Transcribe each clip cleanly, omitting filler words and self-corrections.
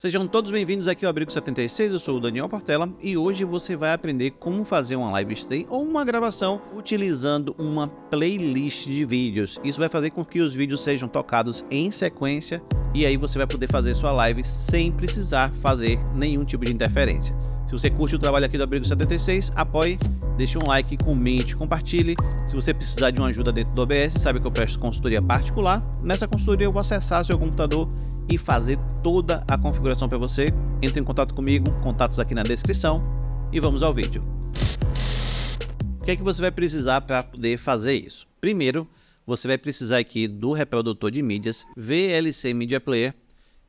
Sejam todos bem-vindos aqui ao Abrigo 76, eu sou o Daniel Portela e hoje você vai aprender como fazer uma live stream ou uma gravação utilizando uma playlist de vídeos. Isso vai fazer com que os vídeos sejam tocados em sequência e aí você vai poder fazer sua live sem precisar fazer nenhum tipo de interferência. Se você curte o trabalho aqui do Abrigo 76, apoie, deixe um like, comente, compartilhe. Se você precisar de uma ajuda dentro do OBS, sabe que eu presto consultoria particular. Nessa consultoria eu vou acessar seu computador e fazer toda a configuração para você. Entre em contato comigo, contatos aqui na descrição e vamos ao vídeo. O que é que você vai precisar para poder fazer isso? Primeiro, você vai precisar aqui do reprodutor de mídias VLC Media Player.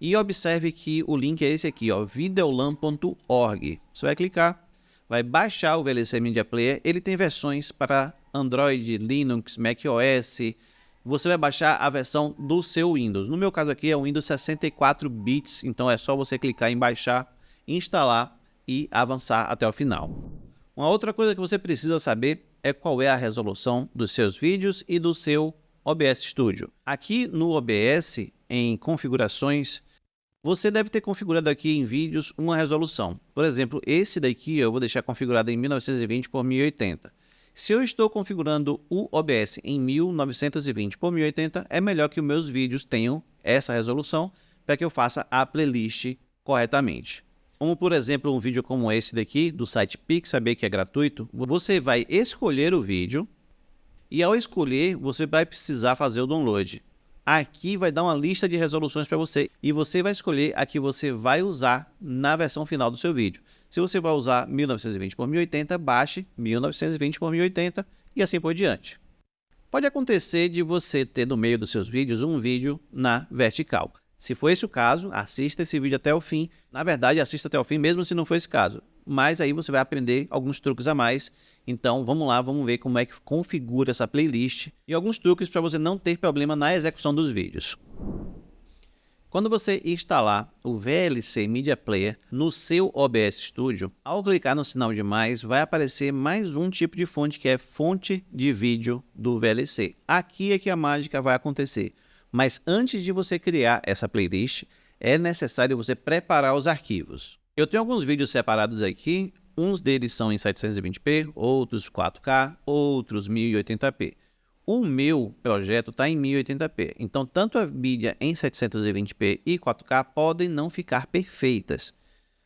E observe que o link é esse aqui, ó, videolan.org. Você vai clicar, vai baixar o VLC Media Player. Ele tem versões para Android, Linux, macOS. Você vai baixar a versão do seu Windows. No meu caso aqui é o Windows 64 bits, então é só você clicar em baixar, instalar e avançar até o final. Uma outra coisa que você precisa saber é qual é a resolução dos seus vídeos e do seu OBS Studio. Aqui no OBS, em configurações, você deve ter configurado aqui em vídeos uma resolução. Por exemplo, esse daqui eu vou deixar configurado em 1920 por 1080. Se eu estou configurando o OBS em 1920 por 1080, é melhor que os meus vídeos tenham essa resolução para que eu faça a playlist corretamente. Como, por exemplo, um vídeo como esse daqui, do site Pixabay, que é gratuito, você vai escolher o vídeo e ao escolher, você vai precisar fazer o download. Aqui vai dar uma lista de resoluções para você e você vai escolher a que você vai usar na versão final do seu vídeo. Se você vai usar 1920 por 1080, baixe 1920 por 1080 e assim por diante. Pode acontecer de você ter no meio dos seus vídeos um vídeo na vertical. Se for esse o caso, assista esse vídeo até o fim. Na verdade, assista até o fim mesmo se não for esse caso. Mas aí você vai aprender alguns truques a mais. Então vamos lá, vamos ver como é que configura essa playlist e alguns truques para você não ter problema na execução dos vídeos. Quando você instalar o VLC Media Player no seu OBS Studio, ao clicar no sinal de mais, vai aparecer mais um tipo de fonte que é fonte de vídeo do VLC. Aqui é que a mágica vai acontecer. Mas antes de você criar essa playlist, é necessário você preparar os arquivos. Eu tenho alguns vídeos separados aqui, uns deles são em 720p, outros 4K, outros 1080p. O meu projeto está em 1080p, então tanto a mídia em 720p e 4K podem não ficar perfeitas.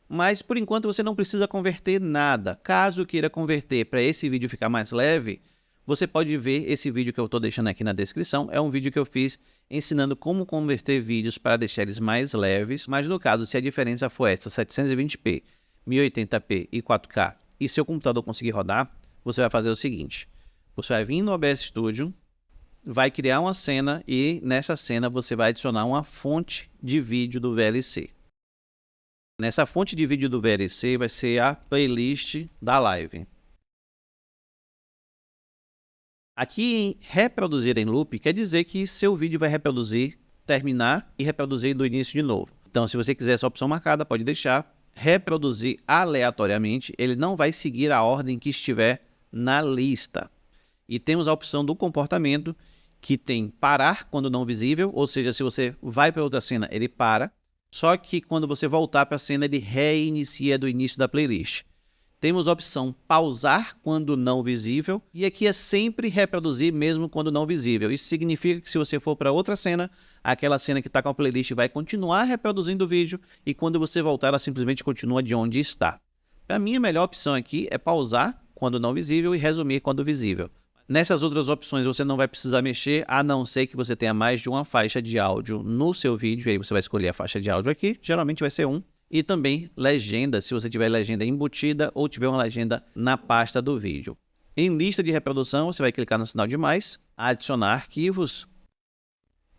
Mas por enquanto você não precisa converter nada. Caso queira converter para esse vídeo ficar mais leve, você pode ver esse vídeo que eu estou deixando aqui na descrição. É um vídeo que eu fiz ensinando como converter vídeos para deixar eles mais leves. Mas no caso, se a diferença for essa, 720p, 1080p e 4K, e seu computador conseguir rodar, você vai fazer o seguinte. Você vai vir no OBS Studio, vai criar uma cena e nessa cena você vai adicionar uma fonte de vídeo do VLC. Nessa fonte de vídeo do VLC vai ser a playlist da live. Aqui em reproduzir em loop, quer dizer que seu vídeo vai reproduzir, terminar e reproduzir do início de novo. Então, se você quiser essa opção marcada, pode deixar. Reproduzir aleatoriamente, ele não vai seguir a ordem que estiver na lista. E temos a opção do comportamento, que tem parar quando não visível, ou seja, se você vai para outra cena, ele para. Só que quando você voltar para a cena, ele reinicia do início da playlist. Temos a opção pausar quando não visível, e aqui é sempre reproduzir mesmo quando não visível. Isso significa que se você for para outra cena, aquela cena que está com a playlist vai continuar reproduzindo o vídeo, e quando você voltar, ela simplesmente continua de onde está. Para mim, a melhor opção aqui é pausar quando não visível e resumir quando visível. Nessas outras opções você não vai precisar mexer, a não ser que você tenha mais de uma faixa de áudio no seu vídeo, aí você vai escolher a faixa de áudio aqui, geralmente vai ser 1. E também legenda, se você tiver legenda embutida ou tiver uma legenda na pasta do vídeo. Em lista de reprodução, você vai clicar no sinal de mais, adicionar arquivos.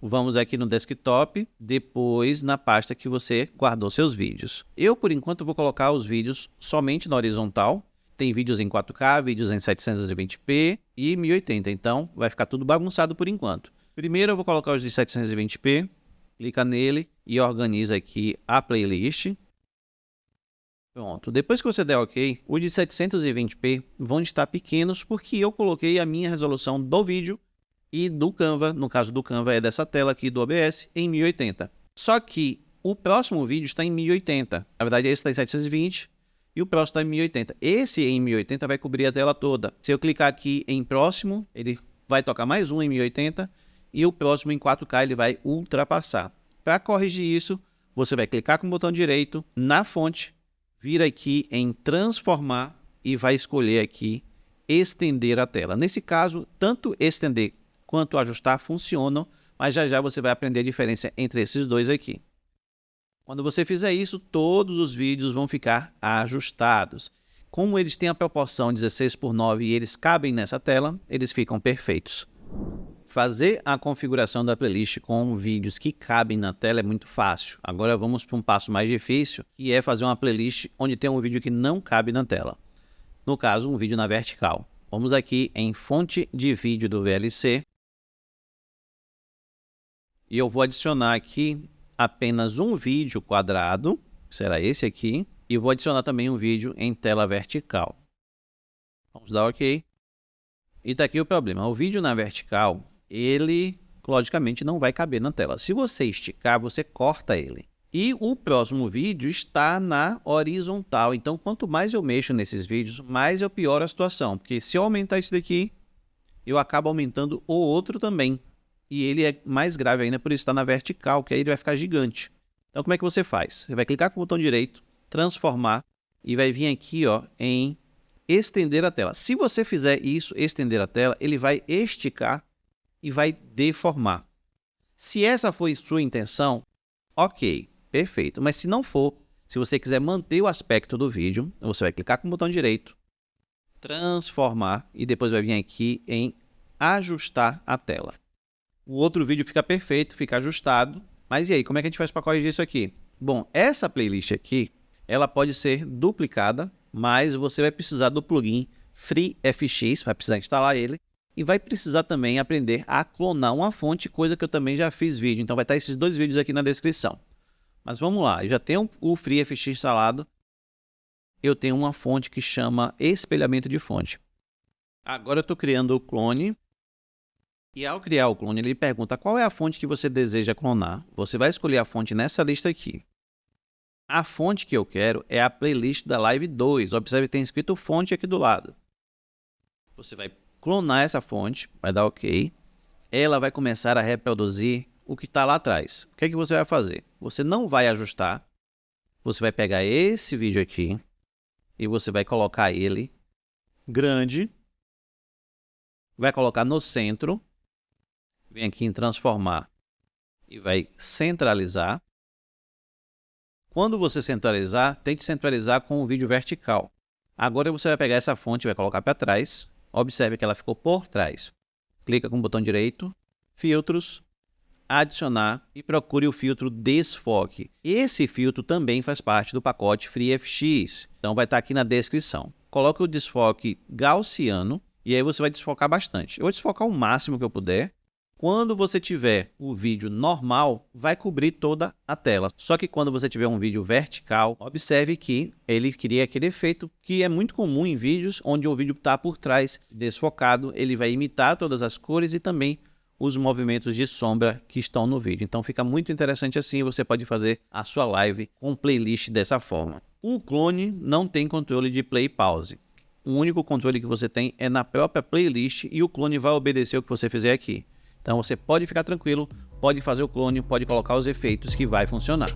Vamos aqui no desktop, depois na pasta que você guardou seus vídeos. Eu, por enquanto, vou colocar os vídeos somente na horizontal. Tem vídeos em 4K, vídeos em 720p e 1080, então vai ficar tudo bagunçado por enquanto. Primeiro eu vou colocar os de 720p, clica nele e organiza aqui a playlist. Pronto, depois que você der OK, os de 720p vão estar pequenos porque eu coloquei a minha resolução do vídeo e do Canva, no caso do Canva é dessa tela aqui do OBS, em 1080. Só que o próximo vídeo está em 1080. Na verdade, esse está em 720 e o próximo está em 1080. Esse em 1080 vai cobrir a tela toda. Se eu clicar aqui em próximo, ele vai tocar mais um em 1080 e o próximo em 4K ele vai ultrapassar. Para corrigir isso, você vai clicar com o botão direito na fonte, vir aqui em transformar e vai escolher aqui estender a tela. Nesse caso, tanto estender quanto ajustar funcionam, mas já já você vai aprender a diferença entre esses dois aqui. Quando você fizer isso, todos os vídeos vão ficar ajustados. Como eles têm a proporção 16:9 e eles cabem nessa tela, eles ficam perfeitos. Fazer a configuração da playlist com vídeos que cabem na tela é muito fácil. Agora vamos para um passo mais difícil, que é fazer uma playlist onde tem um vídeo que não cabe na tela. No caso, um vídeo na vertical. Vamos aqui em fonte de vídeo do VLC. E eu vou adicionar aqui apenas um vídeo quadrado, será esse aqui, e vou adicionar também um vídeo em tela vertical. Vamos dar OK. E está aqui o problema, o vídeo na vertical, ele logicamente não vai caber na tela. Se você esticar, você corta ele. E o próximo vídeo está na horizontal, então quanto mais eu mexo nesses vídeos, mais eu pioro a situação, porque se eu aumentar esse daqui, eu acabo aumentando o outro também. E ele é mais grave ainda por estar na vertical, que aí ele vai ficar gigante. Então como é que você faz? Você vai clicar com o botão direito, transformar, e vai vir aqui ó, em estender a tela. Se você fizer isso, estender a tela, ele vai esticar e vai deformar. Se essa foi sua intenção, ok, perfeito. Mas se não for, se você quiser manter o aspecto do vídeo, você vai clicar com o botão direito, transformar, e depois vai vir aqui em ajustar a tela. O outro vídeo fica perfeito, fica ajustado. Mas e aí, como é que a gente faz para corrigir isso aqui? Bom, essa playlist aqui, ela pode ser duplicada, mas você vai precisar do plugin FreeFX, vai precisar instalar ele, e vai precisar também aprender a clonar uma fonte, coisa que eu também já fiz vídeo. Então vai estar esses dois vídeos aqui na descrição. Mas vamos lá, eu já tenho o FreeFX instalado, eu tenho uma fonte que chama espelhamento de fonte. Agora eu estou criando o clone. E ao criar o clone, ele pergunta qual é a fonte que você deseja clonar. Você vai escolher a fonte nessa lista aqui. A fonte que eu quero é a playlist da Live 2. Observe que tem escrito fonte aqui do lado. Você vai clonar essa fonte, vai dar OK. Ela vai começar a reproduzir o que está lá atrás. O que é que você vai fazer? Você não vai ajustar. Você vai pegar esse vídeo aqui e você vai colocar ele grande. Vai colocar no centro. Vem aqui em transformar e vai centralizar. Quando você centralizar, tente centralizar com o vídeo vertical. Agora você vai pegar essa fonte e vai colocar para trás. Observe que ela ficou por trás. Clica com o botão direito, filtros, adicionar e procure o filtro desfoque. Esse filtro também faz parte do pacote FreeFX. Então vai estar aqui na descrição. Coloque o desfoque gaussiano e aí você vai desfocar bastante. Eu vou desfocar o máximo que eu puder. Quando você tiver o vídeo normal, vai cobrir toda a tela. Só que quando você tiver um vídeo vertical, observe que ele cria aquele efeito que é muito comum em vídeos onde o vídeo está por trás desfocado. Ele vai imitar todas as cores e também os movimentos de sombra que estão no vídeo. Então fica muito interessante assim, você pode fazer a sua live com playlist dessa forma. O clone não tem controle de play e pause. O único controle que você tem é na própria playlist e o clone vai obedecer o que você fizer aqui. Então você pode ficar tranquilo, pode fazer o clone, pode colocar os efeitos que vai funcionar.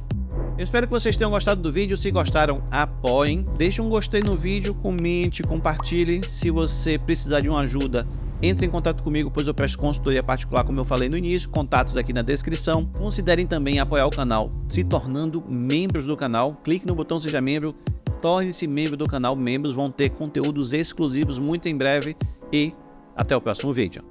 Eu espero que vocês tenham gostado do vídeo. Se gostaram, apoiem. Deixe um gostei no vídeo, comente, compartilhe. Se você precisar de uma ajuda, entre em contato comigo, pois eu presto consultoria particular, como eu falei no início. Contatos aqui na descrição. Considerem também apoiar o canal se tornando membros do canal. Clique no botão Seja Membro, torne-se membro do canal. Membros vão ter conteúdos exclusivos muito em breve e até o próximo vídeo.